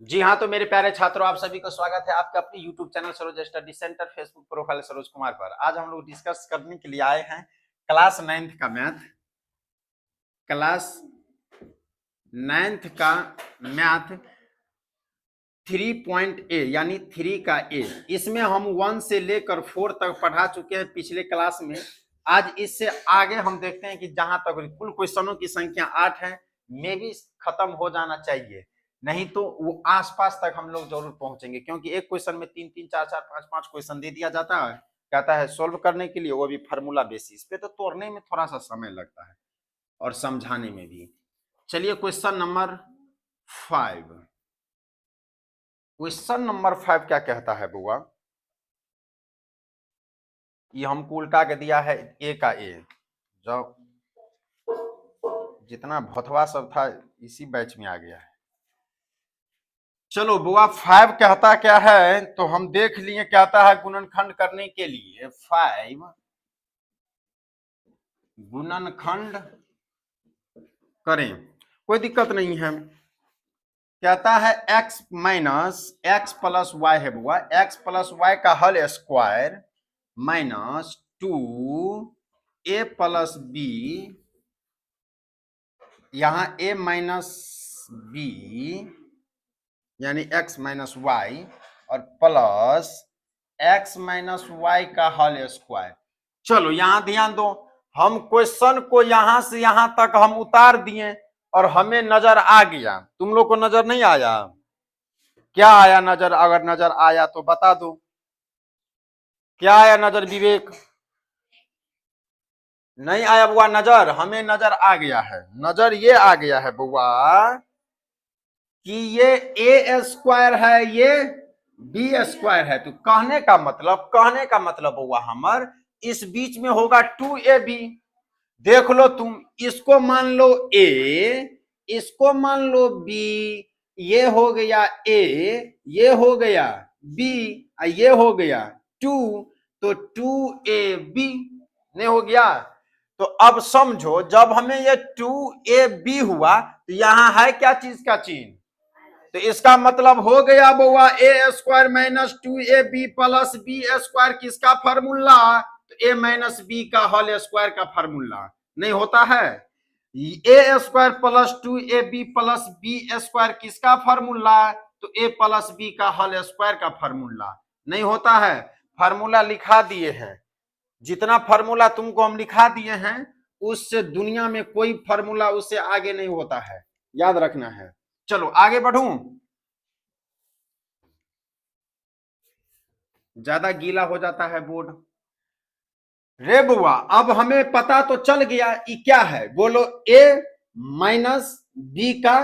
जी हाँ, तो मेरे प्यारे छात्रों, आप सभी को स्वागत है आपके अपने YouTube channel Saroj study centre, Facebook profile Saroj Kumar पर। आज हम लोग डिस्कस करने के लिए आए हैं क्लास 9th का मैथ। क्लास 9th का मैथ 3.A यानी 3 का ए। इसमें हम 1 से लेकर 4 तक पढ़ा चुके हैं पिछले क्लास में। आज इससे आगे हम देखते हैं कि जहां तक कुल क्वेश्चनों की संख्या 8 है, में भी खत्म हो जाना चाहिए, नहीं तो वो आसपास तक हम लोग जरूर पहुंचेंगे, क्योंकि एक क्वेश्चन में 3 3 4 4 5 5 क्वेश्चन दे दिया जाता है, कहता है सोल्व करने के लिए, वो भी फार्मूला बेसिस पे, तो तोड़ने में थोड़ा सा समय लगता है और समझाने में भी। चलिए क्वेश्चन नंबर 5। क्वेश्चन नंबर 5 क्या कहता है बुआ? ये हमको उल्टा के दिया है ए का ए। जो जितना भथवा सब था इसी बैच में आ गया है। चलो बुआ, 5 कहता क्या है तो हम देख लिए। कहता है गुणनखंड करने के लिए 5 गुणनखंड करें, कोई दिक्कत नहीं है। कहता है x minus x plus y है बुआ, x प्लस वाई का whole square minus 2a plus b, यहां a माइनस बी यानी x माइनस वाई, और प्लस x माइनस वाई का होल स्क्वायर। चलो यहां ध्यान दो, हम क्वेश्चन को यहां से यहां तक हम उतार दिए और हमें नजर आ गया। तुम लोग को नजर नहीं आया? क्या आया नजर? अगर नजर आया तो बता दो, क्या आया नजर विवेक? नहीं आया बुआ नजर? हमें नजर आ गया है। नजर ये आ गया है बुआ कि ये ए स्क्वायर है, ये बी स्क्वायर है। तो कहने का मतलब बुआ हमर इस बीच में होगा 2ab। देख लो तुम, इसको मान लो ए, इसको मान लो बी, ये हो गया ए, ये हो गया बी, ये हो गया 2, तो 2ab नहीं हो गया? तो अब समझो, जब हमें ये 2ab हुआ तो यहां है क्या चीज का चिन्ह? तो इसका मतलब हो गया बउआ A square minus 2ab plus B square किसका फॉर्मूला? तो ए माइनस बी का होल स्क्वायर का फॉर्मूला नहीं होता है? A square plus 2ab plus B square किसका फॉर्मूला? तो ए प्लस बी का होल स्क्वायर का फॉर्मूला नहीं होता है? फार्मूला लिखा दिए हैं, जितना फार्मूला तुमको हम लिखा दिए हैं उससे दुनिया में कोई फार्मूला उससे आगे नहीं होता है, याद रखना है। चलो आगे बढ़ूं, ज्यादा गीला हो जाता है बोर्ड। रे बुआ, अब हमें पता तो चल गया ये क्या है, बोलो? ए माइनस बी का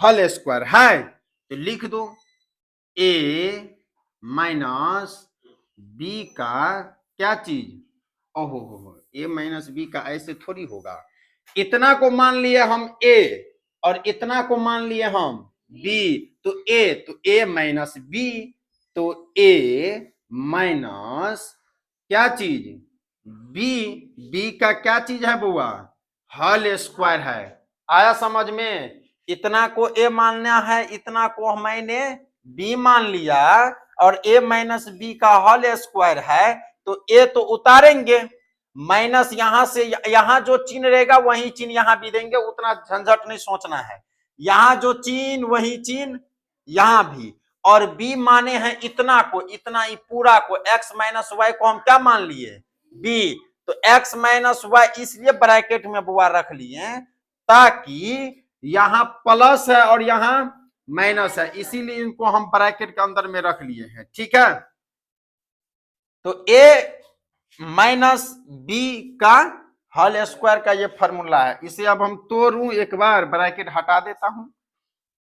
होल स्क्वायर है, तो लिख दो ए माइनस बी का क्या चीज? ओहो हो, ए माइनस बी का ऐसे थोड़ी होगा। इतना को मान लिए हम ए और इतना को मान लिए हम बी, तो ए माइनस बी, तो ए माइनस क्या चीज? बी। बी का क्या चीज है बुआ? होल स्क्वायर है। आया समझ में? इतना को ए मानना है, इतना को मैंने बी मान लिया, और ए माइनस बी का होल स्क्वायर है, तो ए तो उतारेंगे, माइनस यहां से यहां जो चिन्ह रहेगा वही चिन्ह यहां भी देंगे, उतना झंझट नहीं सोचना है। यहां जो चिन्ह वही चिन्ह यहां भी। और बी माने हैं इतना को, इतना ही पूरा को, एक्स माइनस वाई को हम क्या मान लिए? बी। तो एक्स माइनस वाई इसलिए ब्रैकेट में बुआ रख लिए ताकि यहां प्लस है और यहां माइनस है, इसीलिए इनको हम ब्रैकेट के अंदर में रख लिए हैं, ठीक है? तो ए माइनस बी का होल स्क्वायर का ये फॉर्मूला है। इसे अब हम तोड़ूं, एक बार ब्रैकेट हटा देता हूं।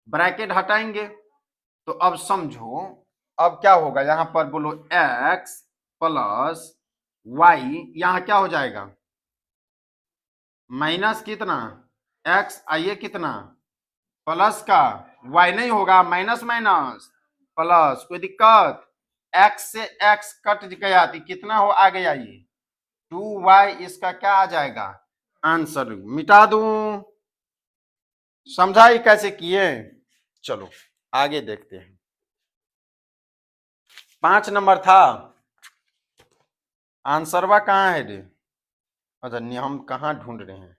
ब्रैकेट हटाएंगे तो अब समझो, अब क्या होगा? यहां पर बोलो एक्स प्लस वाई, यहां क्या हो जाएगा? माइनस कितना? एक्स, आइए कितना? प्लस का वाई नहीं होगा, माइनस माइनस प्लस, कोई दिक्कत? एक्स से एक्स कट गया तो कितना हो आ गया? ये 2y, इसका क्या आ जाएगा आंसर? मिटा दूं? समझाई कैसे किए? चलो आगे देखते हैं। 5 नंबर था, आंसरवा कहाँ है रे? अच्छा हम कहाँ ढूंढ रहे हैं,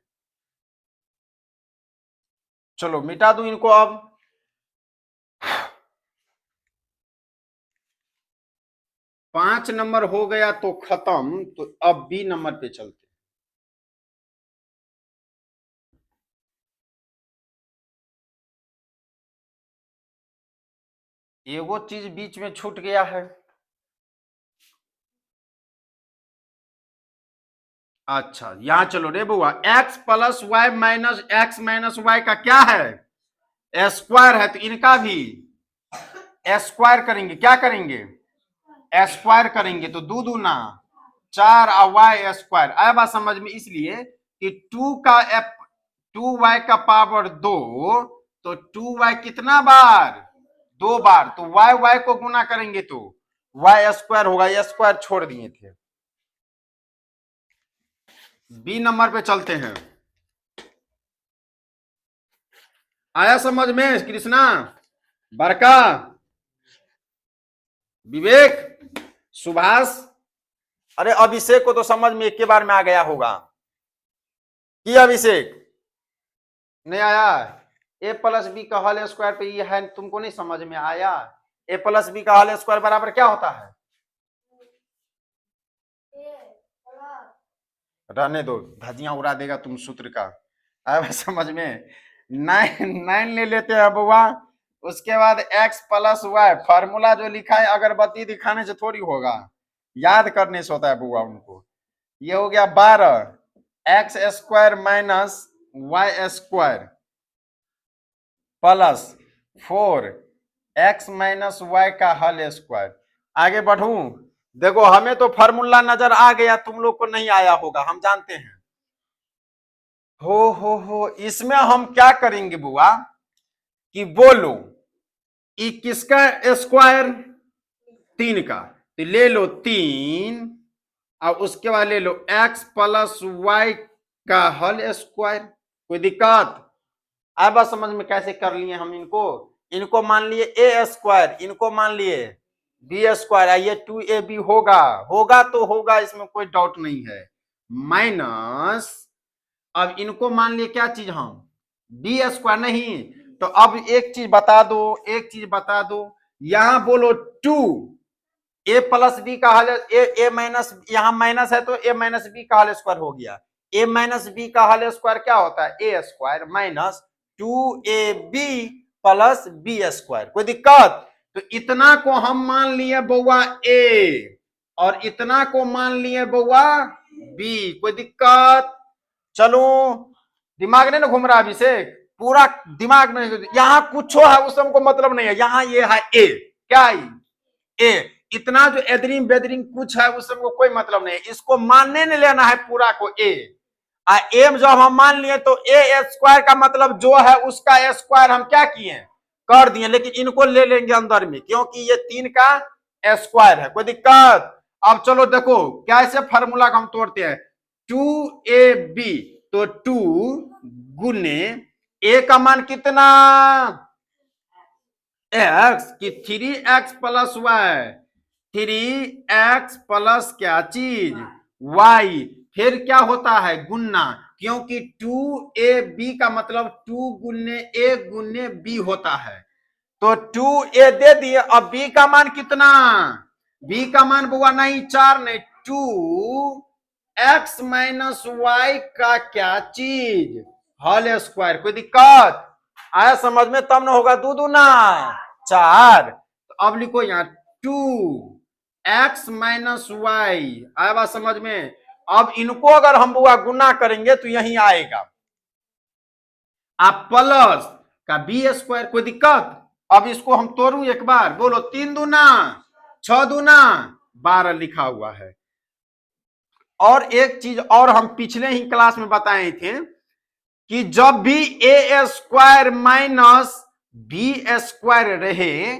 चलो मिटा दूं इनको अब। 5 नंबर हो गया तो खत्म, तो अब बी नंबर पे चलते। एगो चीज बीच में छूट गया है। अच्छा यहां चलो रे बुआ, x plus y minus x minus y का क्या है, स्क्वायर है, तो इनका भी स्क्वायर करेंगे। क्या करेंगे? स्क्वायर करेंगे, तो दो दूना 4 और वाई स्क्वायर। आया बात समझ में? इसलिए कि 2 वाई का पावर 2, तो 2 वाई कितना बार? 2 बार। तो वाई वाई को गुना करेंगे तो वाई स्क्वायर होगा, ये स्क्वायर छोड़ दिए थे। बी नंबर पे चलते हैं। आया समझ में कृष्णा, बरका, विवेक, सुभाष? अरे अभिषेक को तो समझ में एक के बार में आ गया होगा कि अभिषेक नहीं आया? ए प्लस बी का होल स्क्वायर पे ये है, तुमको नहीं समझ में आया? ए प्लस बी का होल स्क्वायर बराबर क्या होता है? रहने दो, धजियां उड़ा देगा तुम सूत्र का। अब समझ में? 9 ले लेते हैं बुआ, उसके बाद x प्लस वाई, फॉर्मूला जो लिखा है अगरबत्ती दिखाने से थोड़ी होगा, याद करने से होता है बुआ उनको। ये हो गया 12 x square minus y square plus 4 x minus y का होल स्क्वायर। आगे बढ़ू, देखो हमें तो फॉर्मूला नजर आ गया, तुम लोग को नहीं आया होगा, हम जानते हैं। हो इसमें हम क्या करेंगे बुआ कि बोलो ई किसका स्क्वायर? 3 का, तो ले लो 3 और उसके बाद ले लो x प्लस वाई का होल स्क्वायर। कोई दिक्कत? अब बस समझ में कैसे कर लिए हम इनको। इनको मान लिए ए स्क्वायर, इनको मान लिए बी स्क्वायर, ये 2ab होगा, होगा तो होगा, इसमें कोई डाउट नहीं है। माइनस, अब इनको मान लिए क्या चीज हम? B square. नहीं तो अब एक चीज बता दो, एक चीज बता दो, यहां बोलो 2 ए प्लस बी का होल, ए माइनस, यहां माइनस है तो ए माइनस बी का होल स्क्वायर हो गया। ए माइनस बी का होल स्क्वायर क्या होता है? A square minus 2ab plus B square. कोई दिक्कत? तो इतना को हम मान लिए बउआ ए, और इतना को मान लिए बउआ बी। कोई दिक्कत? चलो, दिमाग नहीं ना घूम रहा अभिषेक? पूरा दिमाग नहीं, यहाँ कुछ है उस हमको मतलब नहीं है, यहाँ ये है ए। क्या है? ए। इतना जो एदरिंग बेदरिंग कुछ है उस हमको कोई मतलब नहीं है, इसको मानने नहीं लेना है पूरा को ए। एम जब हम मान लिए तो ए स्क्वायर का मतलब जो है उसका स्क्वायर हम क्या किए? कर दिए। लेकिन इनको ले लेंगे अंदर में, क्योंकि ये 3 का स्क्वायर है। कोई दिक्कत? अब चलो देखो कैसे फार्मूला को हम तोड़ते हैं। 2ab, तो 2 गुने ए का मान कितना? एक्स की 3x plus Y, 3x plus क्या चीज? y। फिर क्या होता है? गुन्ना, क्योंकि 2ab का मतलब 2 गुन्ने a गुन्ने b होता है। तो 2a दे दिए, अब b का मान कितना? b का मान बुआ नहीं 4 नहीं, 2x माइनस वाई का क्या चीज? Whole square. कोई दिक्कत? आया समझ में? तब ना होगा 2 दूना 4। तो अब लिखो यहाँ 2x माइनस वाई। आया बात समझ में? अब इनको अगर हम बुआ गुना करेंगे तो यही आएगा, आप प्लस का बी स्क्वायर। कोई दिक्कत? अब इसको हम तोड़ू एक बार, बोलो 3 दूना 6 दूना 12 लिखा हुआ है। और एक चीज और हम पिछले ही क्लास में बताए थे कि जब भी a square minus B square रहे,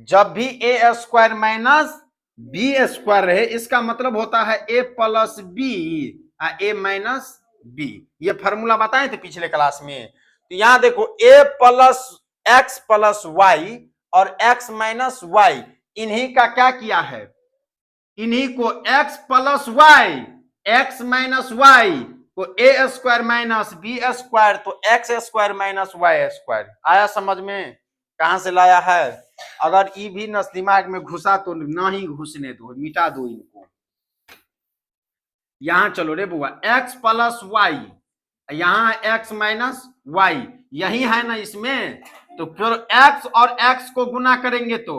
जब भी a square minus B square रहे, इसका मतलब होता है a plus b a minus b. ये फॉर्मूला बताए थे पिछले क्लास में। तो यहां देखो a plus x plus y और x माइनस वाई, इन्हीं का क्या किया है, इन्हीं को x plus y, x minus y को a square minus B square, तो x square minus y square. आया समझ में, कहां से लाया है? अगर ई भी नस दिमाग में घुसा तो ना ही घुसने दो, मिटा दो इनको। यहां चलो रे बुआ, x प्लस वाई, यहां x माइनस वाई, यही है ना इसमें, तो फिर x और x को गुना करेंगे तो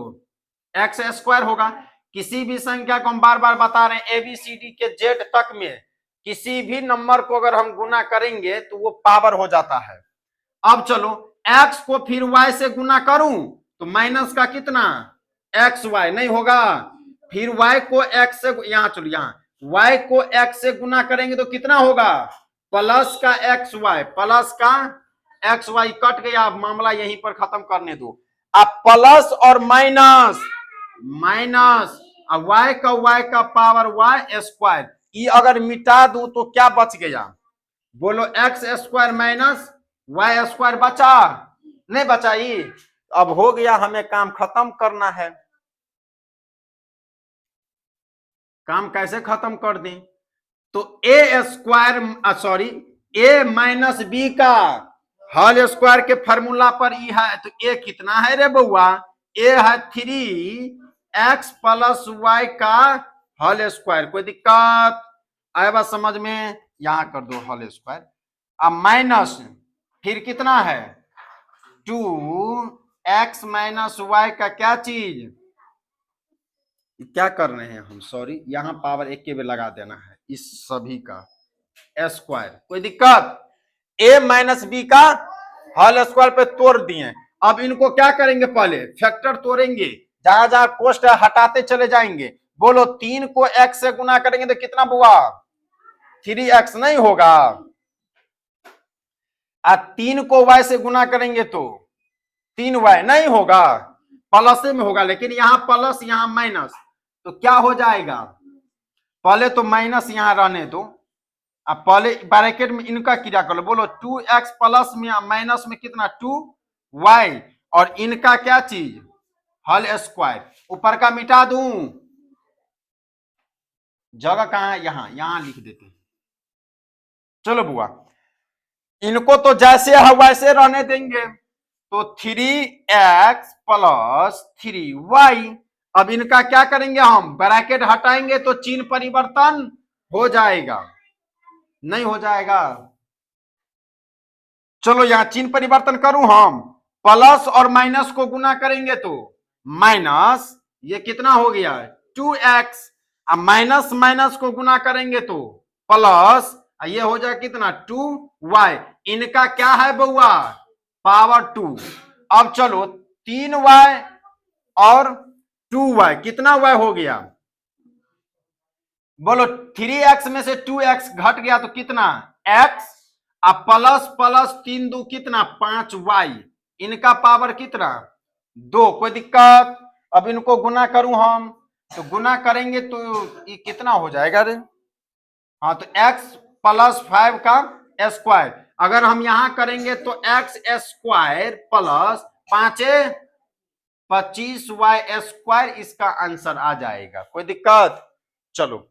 x स्क्वायर होगा। किसी भी संख्या को हम बार बार बता रहे हैं, ABCD के Z तक में किसी भी नंबर को अगर हम गुना करेंगे तो वो पावर हो जाता है। अब चलो x को फिर y से गुना करूं तो माइनस का कितना xy नहीं होगा, फिर y को x से, यहां चलो यहां y को x से गुना करेंगे तो कितना होगा प्लस का xy, प्लस का xy कट गया, मामला यहीं पर खत्म करने दो। अब प्लस और माइनस, माइनस y का पावर y स्क्वायर, ये अगर मिटा दूं तो क्या बच गया, बोलो x square minus y square बचा, नहीं बचा ये। अब हो गया, हमें काम खत्म करना है। काम कैसे खत्म कर दें, तो ए स्क्वायर सॉरी ए माइनस बी का होल स्क्वायर के फार्मूला पर ई है, तो ए कितना है रे बउआ, ए है 3x प्लस वाई का होल स्क्वायर। कोई दिक्कत आए बात समझ में, यहां कर दो होल स्क्वायर, अब माइनस फिर कितना है 2x माइनस वाई का क्या चीज, क्या कर रहे हैं हम, सॉरी यहां पावर एक के भी लगा देना है इस सभी का स्क्वायर। कोई दिक्कत, a माइनस बी का होल स्क्वायर पे तोड़ दिए। अब इनको क्या करेंगे, पहले फैक्टर तोड़ेंगे, जहां जहां कोष्ट हटाते चले जाएंगे। बोलो 3 को x से गुना करेंगे तो कितना बुआ 3x नहीं होगा, और 3 को y से गुना करेंगे तो 3y नहीं होगा, प्लस में होगा, लेकिन यहां प्लस यहां माइनस, तो क्या हो जाएगा, पहले तो माइनस यहां रहने दो, अब पहले ब्रैकेट में इनका क्रिया कर लो। बोलो 2x प्लस में माइनस में कितना 2y, और इनका क्या चीज होल स्क्वायर, ऊपर का मिटा दूं, जगह कहां है, यहां यहां लिख देते हैं। चलो बुआ, इनको तो जैसे है वैसे रहने देंगे, तो 3x प्लस 3y। अब इनका क्या करेंगे, हम ब्रैकेट हटाएंगे तो चिन्ह परिवर्तन हो जाएगा, नहीं हो जाएगा। चलो यहां चिन्ह परिवर्तन करूं, हम प्लस और माइनस को गुना करेंगे तो माइनस, ये कितना हो गया 2x, अब माइनस माइनस को गुना करेंगे तो प्लस, ये हो जाए कितना 2y, इनका क्या है बउआ पावर 2। अब चलो 3y और 2y, कितना y हो गया, बोलो 3x में से 2x घट गया तो कितना x, अब प्लस प्लस 3 2 कितना 5y, इनका पावर कितना 2। कोई दिक्कत, अब इनको गुना करूं हम, तो गुना करेंगे तो ये कितना हो जाएगा रे, हाँ तो x प्लस 5 का स्क्वायर, अगर हम यहां करेंगे तो x square plus 5 25y square, इसका आंसर आ जाएगा। कोई दिक्कत, चलो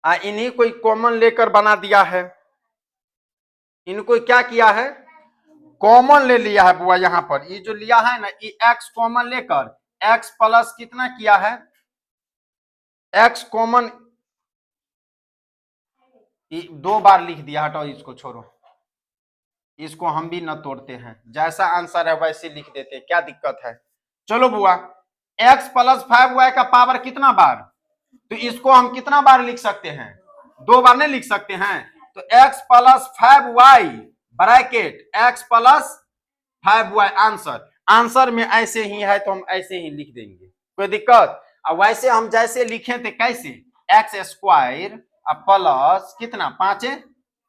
इन्हीं कोई कॉमन लेकर बना दिया है, इनको क्या किया है कॉमन ले लिया है बुआ, यहां पर ये जो लिया है ना, ये x कॉमन लेकर x प्लस कितना किया है, x कॉमन 2 बार लिख दिया, हटाओ इसको छोड़ो, इसको हम भी न तोड़ते हैं, जैसा आंसर है वैसे लिख देते हैं, क्या दिक्कत है। चलो बुआ x प्लस 5y का पावर कितना बार, तो इसको हम कितना बार लिख सकते हैं 2 बार नहीं लिख सकते हैं, तो x plus 5y bracket x plus 5y answer, answer में ऐसे ही है तो हम ऐसे ही लिख देंगे, कोई दिक्कत। अब वैसे हम जैसे लिखे थे कैसे, एक्स स्क्वायर प्लस कितना 5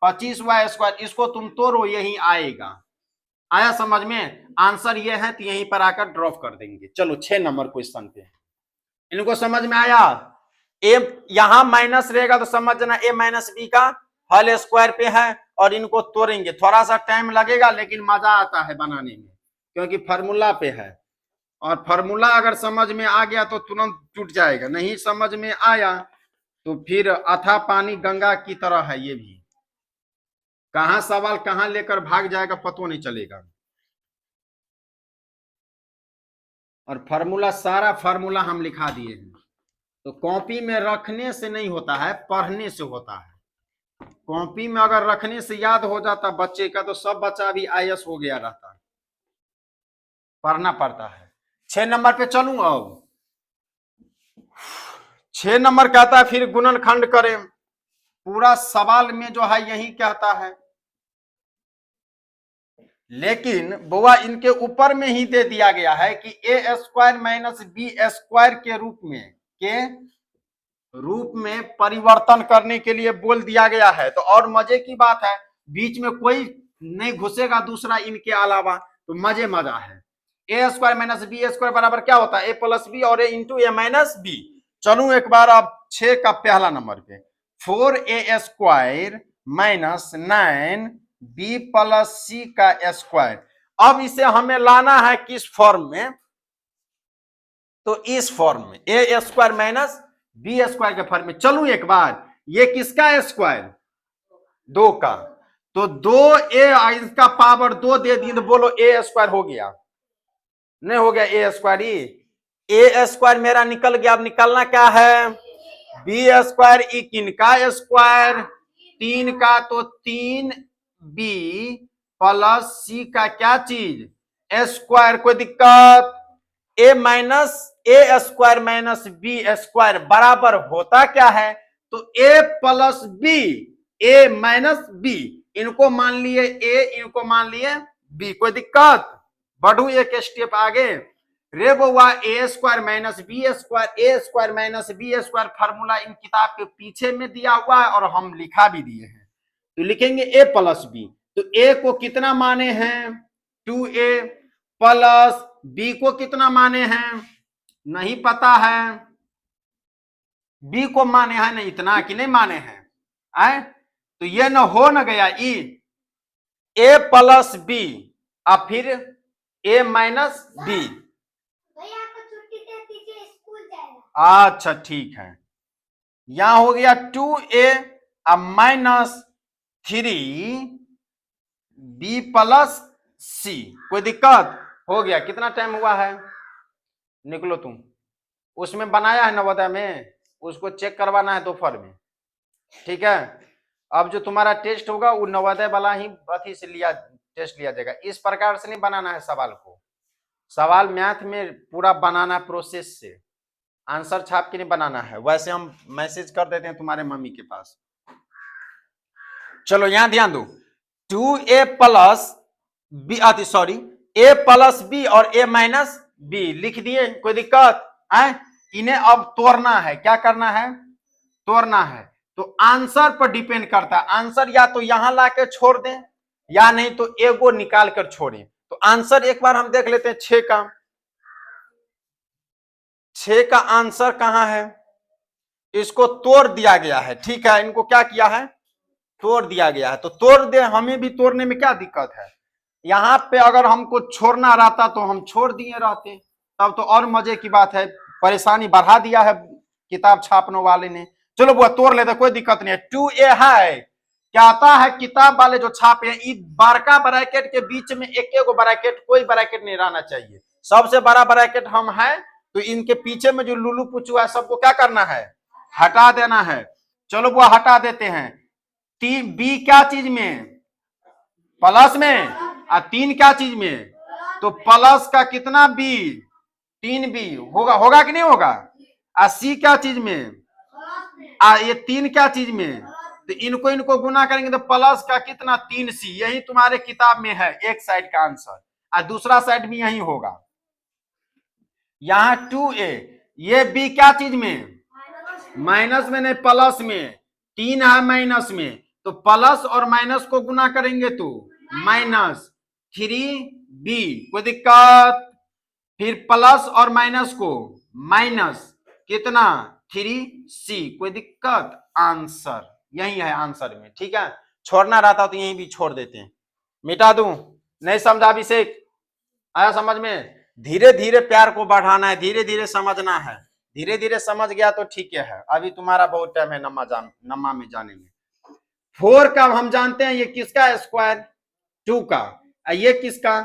25y स्क्वायर, इसको तुम तोड़ो यही आएगा। आया समझ में, आंसर ये है तो यहीं पर आकर ड्रॉप कर देंगे। चलो 6 नंबर क्वेश्चन पे, इनको समझ में आया, ए यहां माइनस रहेगा तो समझना ए माइनस बी का होल स्क्वायर पे है, और इनको तोड़ेंगे। थोड़ा सा टाइम लगेगा लेकिन मजा आता है बनाने में, क्योंकि फार्मूला पे है। और फार्मूला अगर समझ में आ गया तो तुरंत टूट जाएगा, नहीं समझ में आया तो फिर अथा पानी गंगा की तरह है। ये भी कहां सवाल कहां लेकर भाग जाएगा पता नहीं चलेगा। और फार्मूला, सारा फार्मूला हम लिखा दिए हैं। तो कॉपी में रखने से नहीं होता है, पढ़ने से होता है। कॉपी में अगर रखने से याद हो जाता बच्चे का तो सब बच्चा भी आईएएस हो गया रहता। पढ़ना पड़ता है। 6 नंबर पे चलूं। अब 6 नंबर कहता है फिर गुणनखंड करें। पूरा सवाल में जो है यही कहता है, लेकिन बुआ इनके ऊपर में ही दे दिया गया है कि ए स्क्वायर माइनस बी स्क्वायर के रूप में परिवर्तन करने के लिए बोल दिया गया है। तो और मजे की बात है, बीच में कोई नहीं घुसेगा दूसरा इनके अलावा, तो मजे मजा है। A square minus B square बराबर क्या होता है? ए प्लस बी और ए इंटू ए माइनस बी। चलू एक बार अब 6 का पहला नंबर पे, 4a square minus 9b plus सी का स्क्वायर। अब इसे हमें लाना है किस फॉर्म में? तो इस फॉर्म में, ए स्क्वायर माइनस बी स्क्वायर के फॉर्म में। चलू एक बार, ये किसका स्क्वायर? 2 का। तो 2a, इसका पावर 2 दे दी तो बोलो ए स्क्वायर हो गया? नहीं हो गया ए स्क्वायर ही। ए स्क्वायर मेरा निकल गया। अब निकलना क्या है? बी स्क्वायर ई किनका स्क्वायर? 3 का। तो 3b प्लस सी का क्या चीज? स्क्वायर। कोई दिक्कत? ए स्क्वायर माइनस बी स्क्वायर बराबर होता क्या है? तो A plus b, a minus B. इनको मान लिए ए, इनको मान लिए बी। कोई दिक्कत? बढ़ू एक स्टेप आगे। रे बउआ A square minus B square, A square minus B square formula इन किताब के पीछे में दिया हुआ है और हम लिखा भी दिए हैं। तो लिखेंगे ए प्लस बी। तो ए को कितना माने हैं? 2a प्लस बी को कितना माने हैं? नहीं पता है। बी को माने हैं नहीं, इतना कि नहीं माने हैं? आए तो ये न हो न गया ई, ए प्लस बी और फिर ए माइनस बी। अच्छा ठीक है। यहां हो गया 2a माइनस 3b प्लस सी। कोई दिक्कत? हो गया। कितना टाइम हुआ है? निकलो तुम। उसमें बनाया है नवोदय में, उसको चेक करवाना है दोपहर में, ठीक है? अब जो तुम्हारा टेस्ट होगा वो नवोदय वाला ही अथी से टेस्ट लिया जाएगा। इस प्रकार से नहीं बनाना है सवाल को। सवाल मैथ में पूरा बनाना प्रोसेस से, आंसर छाप के नहीं बनाना है। वैसे हम मैसेज कर देते हैं तुम्हारे मम्मी के पास। चलो यहां ध्यान दो, 2a plus b, sorry a plus b और a माइनस बी लिख दिए। कोई दिक्कत है? इन्हें अब तोड़ना है। क्या करना है? तोड़ना है। तो आंसर पर डिपेंड करता है। आंसर या तो यहां लाके छोड़ दें या नहीं तो एगो निकाल कर छोड़ें। तो आंसर एक बार हम देख लेते हैं। 6 का आंसर कहां है? इसको तोड़ दिया गया है, ठीक है? इनको क्या किया है? तोड़ दिया गया है। तो तोड़ दे, हमें भी तोड़ने में क्या दिक्कत है? यहां पे अगर हमको छोड़ना रहता तो हम छोड़ दिए रहते, तब तो और मजे की बात है। परेशानी बढ़ा दिया है किताब छापने वाले ने। चलो वो तोड़ लेते, कोई दिक्कत नहीं है। 2a है, क्या आता है किताब वाले जो छापे हैं, बारका ब्रैकेट के बीच में एक एक ब्रैकेट, कोई ब्रैकेट नहीं रहना चाहिए। सबसे बड़ा ब्रैकेट हम है, तो इनके पीछे में जो लुलू पुचू है सबको क्या करना है? हटा देना है। चलो वो हटा देते हैं। 3b क्या चीज में? प्लस में। और 3 क्या चीज में? तो प्लस का कितना बी? 3b होगा कि नहीं होगा? और सी क्या चीज में? ये 3 क्या चीज में? तो इनको गुना करेंगे तो प्लस का कितना? 3c। यही तुम्हारे किताब में है एक साइड का आंसर, और दूसरा साइड भी यही होगा। यहां 2a, ये b क्या चीज में? माइनस में नहीं, प्लस में। 3 है माइनस में, तो प्लस और माइनस को गुना करेंगे तो माइनस 3b। कोई दिक्कत? फिर प्लस और माइनस को माइनस कितना? 3c। कोई दिक्कत? आंसर यही है आंसर में, ठीक है? छोड़ना रहता तो यहीं भी छोड़ देते हैं, मिटा दूं? नहीं समझा अभिषेक? आया समझ में? धीरे धीरे प्यार को बढ़ाना है, धीरे धीरे समझना है। धीरे धीरे समझ गया तो ठीक है, अभी तुम्हारा बहुत टाइम है नम्मा में जाने में। 4 का हम जानते हैं, ये किसका स्क्वायर? 2 का। ये किसका?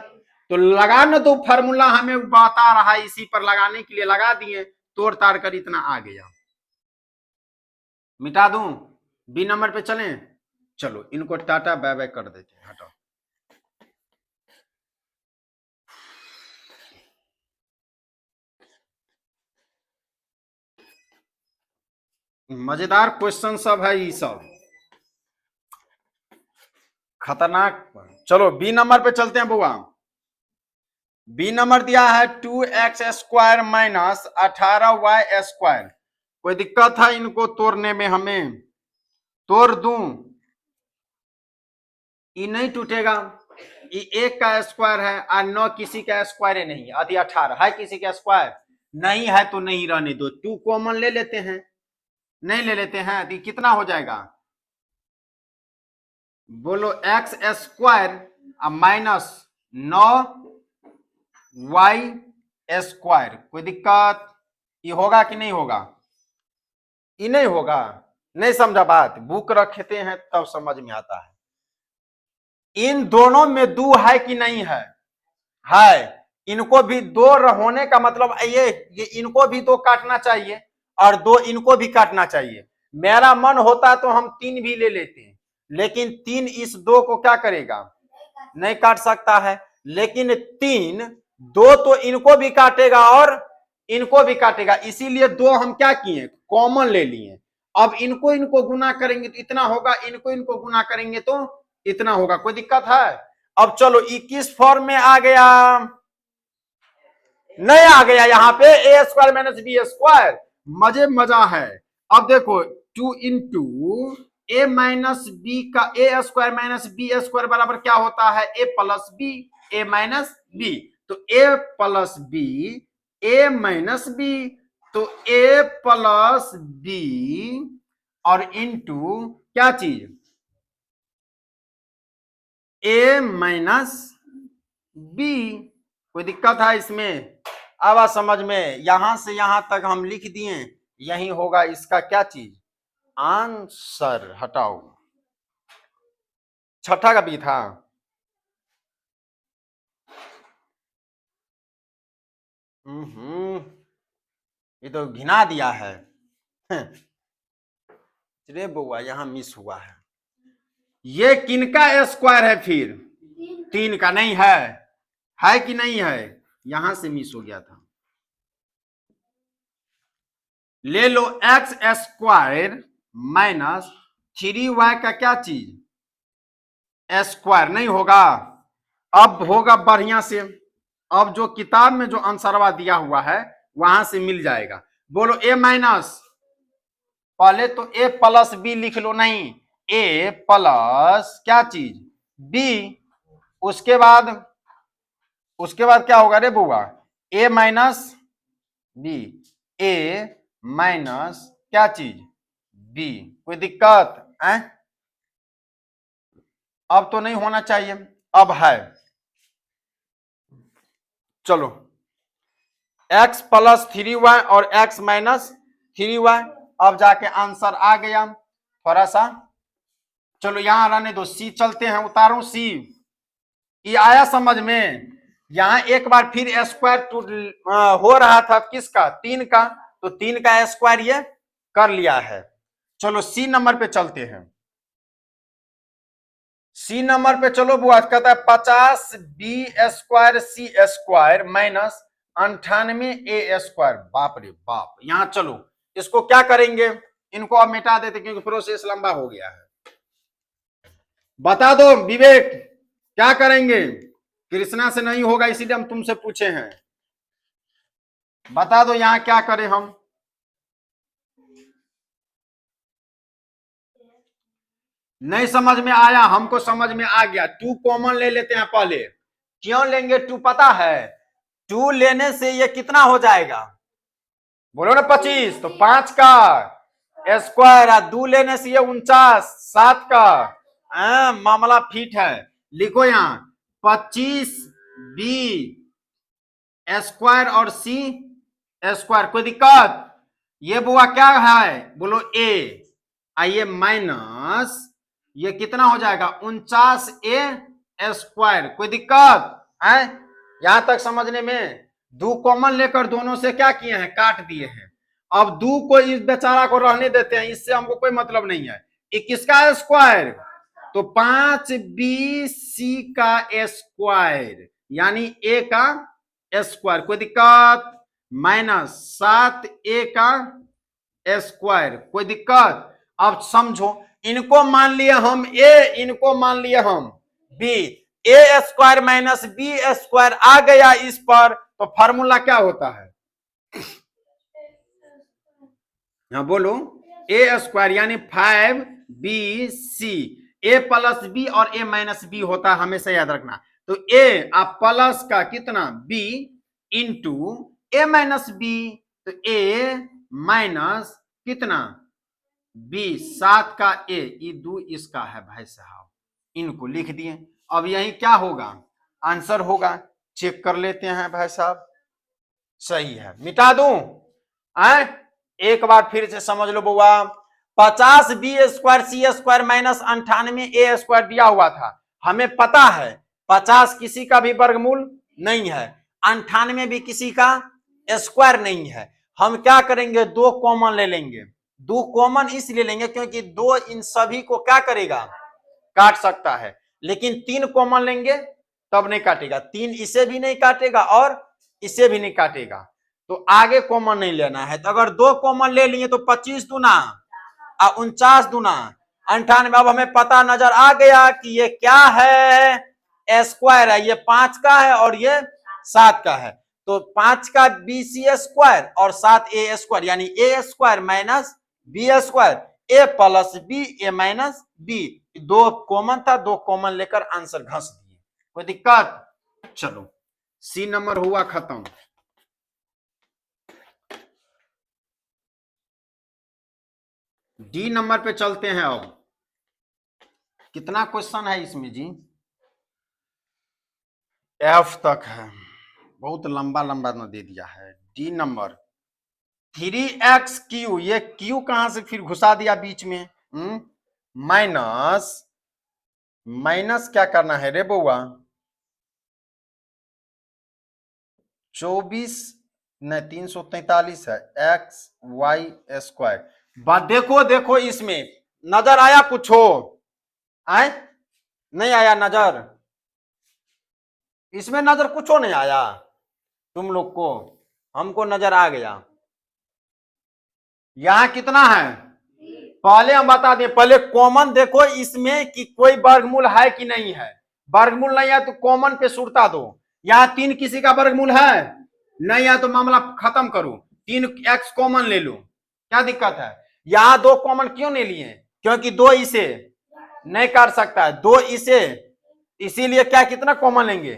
तो लगा ना दो, फार्मूला हमें बता रहा है, इसी पर लगाने के लिए लगा दिए, तोड़ ताड़ कर इतना आ गया। मिटा दूं? बी नंबर पे चलें? चलो इनको टाटा बाय बाय कर देते हैं, हटाओ। मजेदार क्वेश्चन सब है, ये सब खतरनाक। चलो बी नंबर पे चलते हैं बुआ। बी नंबर दिया है 2x square minus 18y square. कोई दिक्कत है इनको तोड़ने में? हमें तोड़ दूं? ये नहीं टूटेगा, ये 1 का स्क्वायर है और 9 किसी का स्क्वायर नहीं है, आदि 18 है किसी का स्क्वायर नहीं है, तो नहीं रहने दो। 2 कॉमन ले लेते हैं, नहीं ले लेते हैं तो कितना हो जाएगा? बोलो x square minus 9y square. कोई दिक्कत? ये होगा कि नहीं होगा? ये नहीं होगा। नहीं समझा बात? बुक रखते हैं तब समझ में आता है। इन दोनों में 2 है कि नहीं है? है। इनको भी 2 होने का मतलब ये इनको भी 2 काटना चाहिए और 2 इनको भी काटना चाहिए। मेरा मन होता तो हम 3 भी ले लेते हैं, लेकिन 3 इस 2 को क्या करेगा? नहीं काट सकता है। लेकिन 3 2 तो इनको भी काटेगा और इनको भी काटेगा, इसीलिए 2 हम क्या किए? कॉमन ले लिए। अब इनको इनको गुना करेंगे तो इतना होगा, इनको इनको गुना करेंगे तो इतना होगा। कोई दिक्कत है? अब चलो 21 फॉर्म में आ गया? नहीं आ गया। यहाँ पे ए स्क्वायर माइनस बी स्क्वायर, मजा है। अब देखो 2 इंटू ए माइनस बी का, ए स्क्वायर माइनस बी स्क्वायर बराबर क्या होता है? A plus b, a minus B. तो A plus b, a minus B, तो ए प्लस बी और इंटू क्या चीज? ए माइनस बी। कोई दिक्कत है इसमें? अब आ समझ में? यहां से यहां तक हम लिख दिए, यही होगा इसका क्या चीज? आंसर। हटाओ, छठा का बी था। ये तो घिना दिया है। रे बुआ यहां मिस हुआ है। ये किनका स्क्वायर है फिर? 3 का। नहीं है कि नहीं है? यहां से मिस हो गया था। ले लो एक्स स्क्वायर माइनस 3y का क्या चीज? स्क्वायर। नहीं होगा। अब होगा बढ़िया से। अब जो किताब में जो आंसरवा दिया हुआ है वहां से मिल जाएगा। बोलो ए माइनस, पहले तो ए प्लस बी लिख लो। नहीं, ए प्लस क्या चीज? बी। उसके बाद क्या होगा रे बुआ? ए माइनस बी, ए माइनस क्या चीज? बी। कोई दिक्कत है? अब तो नहीं होना चाहिए, अब है। चलो x प्लस 3y और x माइनस 3y, अब जाके आंसर आ गया। थोड़ा सा चलो यहां रहने दो, सी चलते हैं। उतारो सी। ये आया समझ में? यहां एक बार फिर स्क्वायर हो रहा था किसका? 3 का, तो 3 का स्क्वायर ये कर लिया है। चलो सी नंबर पे चलते हैं। सी नंबर पे चलो बुआ। कहता है 50 बी स्क्वायर सी स्क्वायर माइनस 98 ए स्क्वायर। बाप रे बाप। यहां चलो इसको क्या करेंगे? इनको अब मिटा देते क्योंकि प्रोसेस लंबा हो गया है। बता दो विवेक, क्या करेंगे? कृष्णा से नहीं होगा इसीलिए हम तुमसे पूछे हैं। बता दो यहां क्या करें हम? नहीं समझ में आया? हमको समझ में आ गया। 2 कॉमन ले लेते हैं पहले। क्यों लेंगे 2? पता है 2 लेने से ये कितना हो जाएगा? बोलो ना 25, तो 5 का स्क्वायर। 2 लेने से ये 49, 7 का मामला फिट है। लिखो यहाँ 25b² और c² कोई दिक्कत? ये बुआ क्या है बोलो a। आइए माइनस ये कितना हो जाएगा 49a²। कोई दिक्कत है? यहां तक समझने में? दो कॉमन लेकर दोनों से क्या किए हैं काट दिए हैं। अब दो को इस बेचारा को रहने देते हैं, इससे हमको कोई मतलब नहीं है। किसका स्क्वायर? तो 5b/c का स्क्वायर यानी a का स्क्वायर। कोई दिक्कत? माइनस 7a का स्क्वायर। कोई दिक्कत? अब समझो, इनको मान लिया हम a, इनको मान लिया हम b। a² माइनस b² आ गया इस पर, तो फार्मूला क्या होता है? हाँ बोलो। a² यानी 5bc। a प्लस b और a माइनस b होता है, हमेशा याद रखना। तो a आप प्लस का कितना b into a minus b, तो a माइनस कितना b 7 का a, ये दो इसका है भाई साहब। इनको लिख दिए। अब यही क्या होगा आंसर होगा, चेक कर लेते हैं भाई साहब। सही है, मिटा दूं? एक बार फिर से समझ लो बुआ। 50b² माइनस 98a² दिया हुआ था। हमें पता है 50 किसी का भी वर्गमूल नहीं है, 98 भी किसी का स्क्वायर नहीं है। हम क्या करेंगे, दो कॉमन ले लेंगे। दो कॉमन इसलिए लेंगे क्योंकि दो इन सभी को क्या करेगा काट सकता है, लेकिन तीन कॉमन लेंगे तब नहीं काटेगा। तीन इसे भी नहीं काटेगा और इसे भी नहीं काटेगा, तो आगे कॉमन नहीं लेना है। तो अगर दो कॉमन ले लिए तो 25 दूना 49 दूना 98। अब हमें पता नजर आ गया कि ये क्या है स्क्वायर है, ये 5 का है और ये 7 का है। तो 5 का bc² और 7 a² यानी a² minus b², a plus b a minus b। दो कॉमन था, दो कॉमन लेकर आंसर घस दिए। कोई दिक्कत? चलो सी नंबर हुआ खत्म। डी नंबर पे चलते हैं। अब कितना क्वेश्चन है इसमें जी? एफ तक है, बहुत लंबा लंबा ना दे दिया है। डी नंबर 3x⁻, ये क्यू कहां से फिर घुसा दिया बीच में? माइनस माइनस क्या करना है रे बउआ? 24 नहीं 343 है XY²। बात देखो देखो, इसमें नजर आया कुछ हो? आए नहीं आया नजर? इसमें नजर कुछ हो नहीं आया तुम लोग को? हमको नजर आ गया। यहां कितना है पहले हम बता दें। पहले कॉमन देखो इसमें कि कोई वर्गमूल है कि नहीं है। वर्गमूल नहीं है तो कॉमन पे सुरता दो। यहाँ 3 किसी का वर्गमूल है नहीं है तो मामला खत्म करो। 3x कॉमन ले लो, क्या दिक्कत है? यहाँ दो कॉमन क्यों नहीं लिए? क्योंकि दो इसे नहीं काट सकता है, दो इसे, इसीलिए क्या कितना कॉमन लेंगे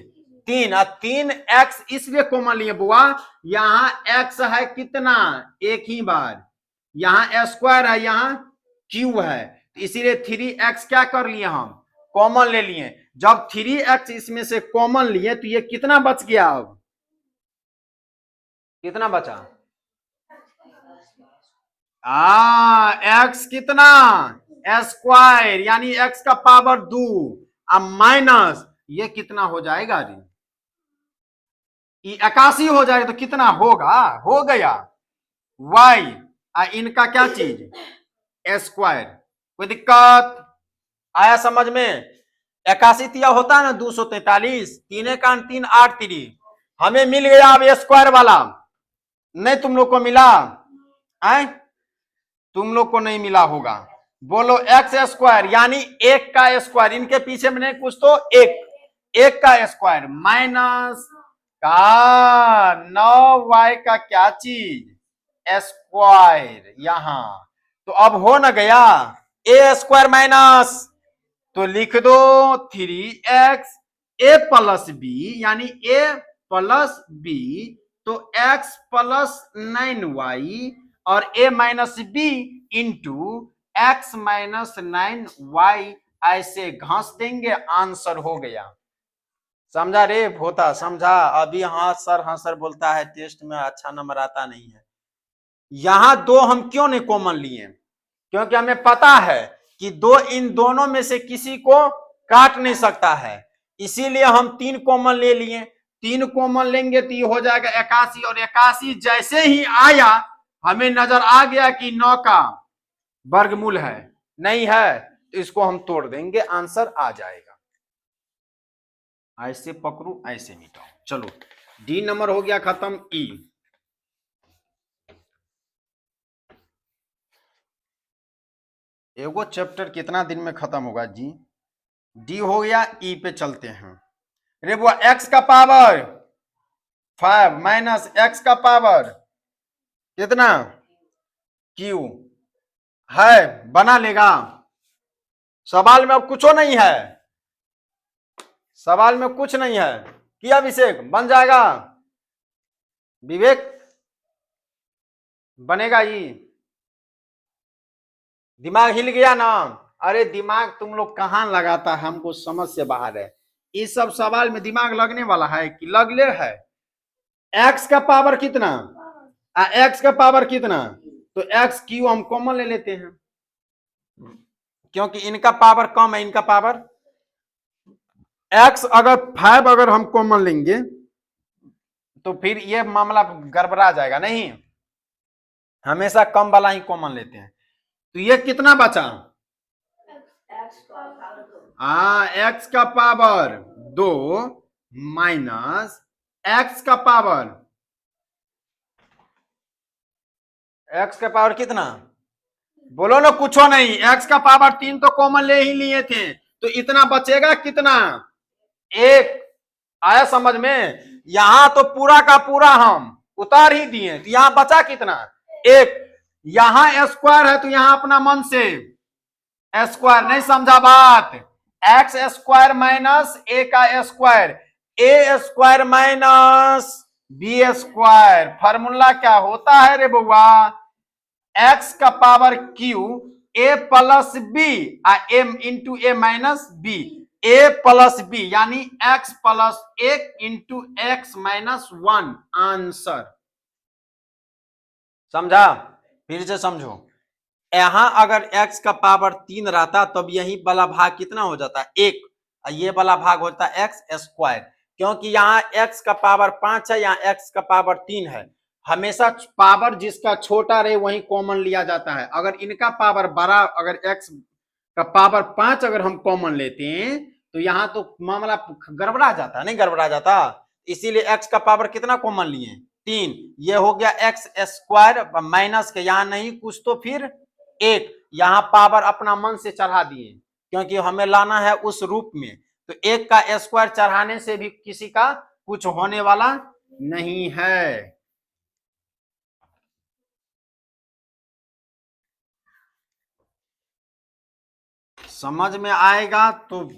3। और 3x इसलिए कॉमन लिए बुआ, यहाँ x है कितना एक ही बार, यहाँ स्क्वायर है, यहाँ क्यू है, इसीलिए 3x क्या कर लिए हम कॉमन ले लिए। जब 3x इसमें से कॉमन लिए तो ये कितना बच गया? अब कितना बचा? x कितना स्क्वायर यानी x का पावर 2 अब माइनस ये कितना हो जाएगा रे? ये 81 हो जाएगा तो कितना होगा? हो गया y इनका क्या चीज स्क्वायर। कोई दिक्कत आया समझ में? 81 तिया होता है ना 243, 3 का 3 8 3। हमें मिल गया अब स्क्वायर वाला, नहीं तुम लोग को मिला? आए तुम लोग को नहीं मिला होगा। बोलो x² यानी एक का स्क्वायर, इनके पीछे में नहीं कुछ तो एक का स्क्वायर माइनस का 9y का क्या चीज स्क्वायर यहां। तो अब हो न गया a² माइनस, तो लिख दो 3x a प्लस b यानी a प्लस b, तो x प्लस 9y और a minus b into x minus 9y ऐसे घास देंगे, आंसर हो गया। समझा रे होता, समझा? अभी हाँ सर बोलता है टेस्ट में अच्छा नंबर आता नहीं है। यहां दो हम क्यों नहीं कॉमन लिए? क्योंकि हमें पता है कि दो इन दोनों में से किसी को काट नहीं सकता है, इसीलिए हम तीन कॉमन ले लिए। तीन कॉमन लेंगे तो ये हो जाएगा 81, और 81 जैसे ही आया हमें नजर आ गया कि 9 का वर्गमूल है, नहीं है तो इसको हम तोड़ देंगे, आंसर आ जाएगा। ऐसे पकड़ू ऐसे मिटाओ। चलो डी नंबर हो गया खत्म। ई एगो चैप्टर कितना दिन में खत्म होगा जी? डी हो गया। ई पे चलते हैं। रे वो एक्स का पावर 5 माइनस एक्स का पावर कितना क्यू है, बना लेगा। सवाल में अब कुछ नहीं है, सवाल में कुछ नहीं है। किया अभिषेक? बन जाएगा। विवेक बनेगा? ये दिमाग हिल गया ना? अरे दिमाग तुम लोग कहां लगाता है, हमको समझ से बाहर है। इस सब सवाल में दिमाग लगने वाला है कि लगले है? एक्स का पावर कितना, एक्स का पावर कितना, तो एक्स क्यू हम कॉमन ले लेते हैं, क्योंकि इनका पावर कम है, इनका पावर एक्स अगर 5 अगर हम कॉमन लेंगे तो फिर ये मामला गड़बड़ा जाएगा। नहीं, हमेशा कम वाला ही कॉमन लेते हैं। तो ये कितना बचा? हाँ, एक्स का पावर 2 माइनस एक्स का पावर, एक्स का पावर कितना? बोलो ना, कुछ नहीं। एक्स का पावर 3 तो कॉमन ले ही लिए थे, तो इतना बचेगा कितना? एक। आया समझ में? यहां तो पूरा का पूरा हम उतार ही दिए, तो यहां बचा कितना? एक। यहां स्क्वायर है तो यहां अपना मन से स्क्वायर, नहीं समझा बात? एक्स स्क्वायर माइनस ए का square, A square minus B square. Formula क्या होता है रे बउआ? एक्स का power Q A plus B M into A minus B, A plus B यानी एक्स प्लस एक इंटू एक्स माइनस 1, आंसर। समझा? फिर से समझो। यहां अगर x का पावर 3 रहता तब यही वाला भाग कितना हो जाता? 1, ये वाला भाग होता एक्स स्क्वायर। क्योंकि यहाँ x का पावर 5 है, यहाँ x का पावर 3 है। हमेशा पावर जिसका छोटा रहे वही कॉमन लिया जाता है। अगर इनका पावर बड़ा, अगर x का पावर 5 अगर हम कॉमन लेते हैं तो यहाँ तो मामला गड़बड़ा जाता, नहीं गड़बड़ा जाता? इसीलिए x का पावर कितना कॉमन लिए? 3। ये हो गया एक्स स्क्वायर माइनस के यहाँ नहीं कुछ तो फिर एक, यहां पावर अपना मन से चढ़ा दिए क्योंकि हमें लाना है उस रूप में। तो एक का स्क्वायर चढ़ाने से भी किसी का कुछ होने वाला नहीं है। समझ में आएगा तो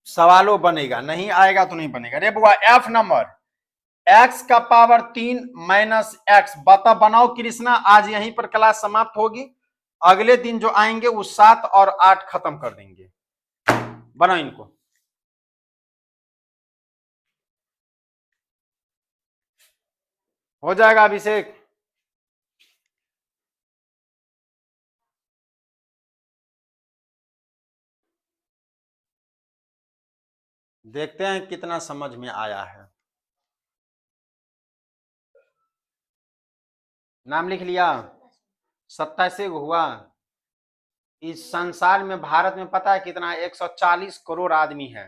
सवालों बनेगा, नहीं आएगा तो नहीं बनेगा। रे बुआ एफ नंबर, एक्स का पावर 3 माइनस एक्स, बता बनाओ कृष्णा। आज यहीं पर क्लास समाप्त होगी, अगले दिन जो आएंगे वो 7 और 8 खत्म कर देंगे। बनाओ इनको। हो जाएगा अभिषेक? देखते हैं कितना समझ में आया है। नाम लिख लिया? 27 हुआ। इस संसार में, भारत में पता है कितना? 140 करोड़ आदमी है,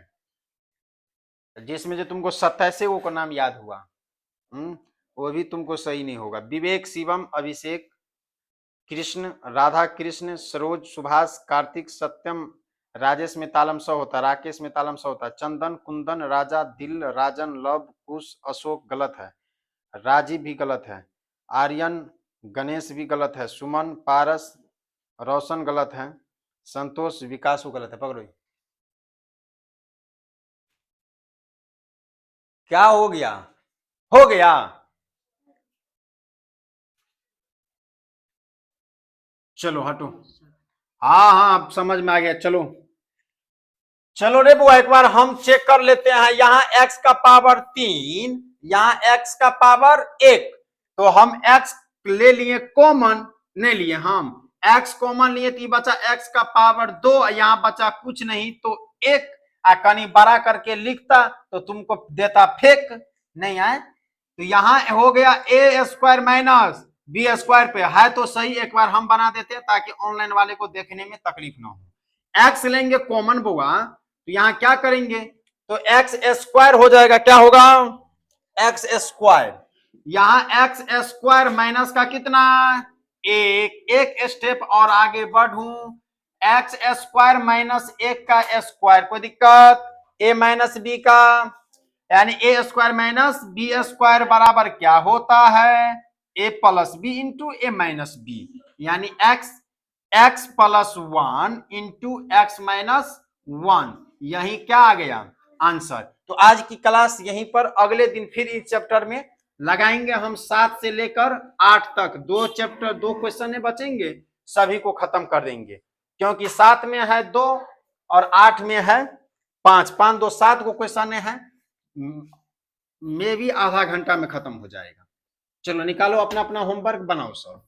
जिसमें जो तुमको 27 को नाम याद हुआ, वो भी तुमको सही नहीं होगा। विवेक, शिवम, अभिषेक, कृष्ण, राधा कृष्ण, सरोज, सुभाष, कार्तिक, सत्यम, राजेश में तालम स होता, राकेश में तालम स होता, चंदन, कुंदन, राजा, दिल, राजन, लव, कुश, अशोक गलत है, राजीव भी गलत है, आर्यन, गणेश भी गलत है, सुमन, पारस, रोशन गलत है, संतोष, विकास गलत है। पकड़ो, क्या हो गया? हो गया। चलो हटो, हाँ हाँ, अब समझ में आ गया। चलो चलो रे बुआ, एक बार हम चेक कर लेते हैं। यहाँ x का पावर 3, यहाँ x का पावर 1, तो हम x ले लिए कॉमन, नहीं लिए हम x कॉमन लिए, तो ये बचा x का पावर 2, यहाँ बचा कुछ नहीं तो 1। कहीं बड़ा करके लिखता तो तुमको देता फेक, नहीं आए। तो यहाँ हो गया a square minus B square पे है तो सही, एक बार हम बना देते हैं ताकि ऑनलाइन वाले को देखने में तकलीफ ना हो। x लेंगे कॉमन बुआ, तो यहां क्या करेंगे, तो एक्स स्क्वायर हो जाएगा, क्या होगा एक्स स्क्वायर। यहां एक्स स्क्वायर माइनस का कितना, एक स्टेप और आगे बढ़ू, एक्स स्क्वायर माइनस 1 का स्क्वायर, कोई दिक्कत, ए माइनस बी का, यानी ए स्क्वायर माइनस बी स्क्वायर बराबर क्या होता है, a plus B into A minus b, यानी X plus 1 into X minus 1, यही क्या आ गया आंसर। तो आज की क्लास यहीं पर, अगले दिन फिर इस चैप्टर में लगाएंगे हम 7 से लेकर 8 तक, 2 चैप्टर 2 क्वेश्चन बचेंगे, सभी को खत्म कर देंगे, क्योंकि 7 में है 2 और 8 में है 5, 5 2 7 को क्वेश्चन है, मे भी आधा घंटा में खत्म हो जाएगा। चलो निकालो अपना अपना होमवर्क बनाओ सब।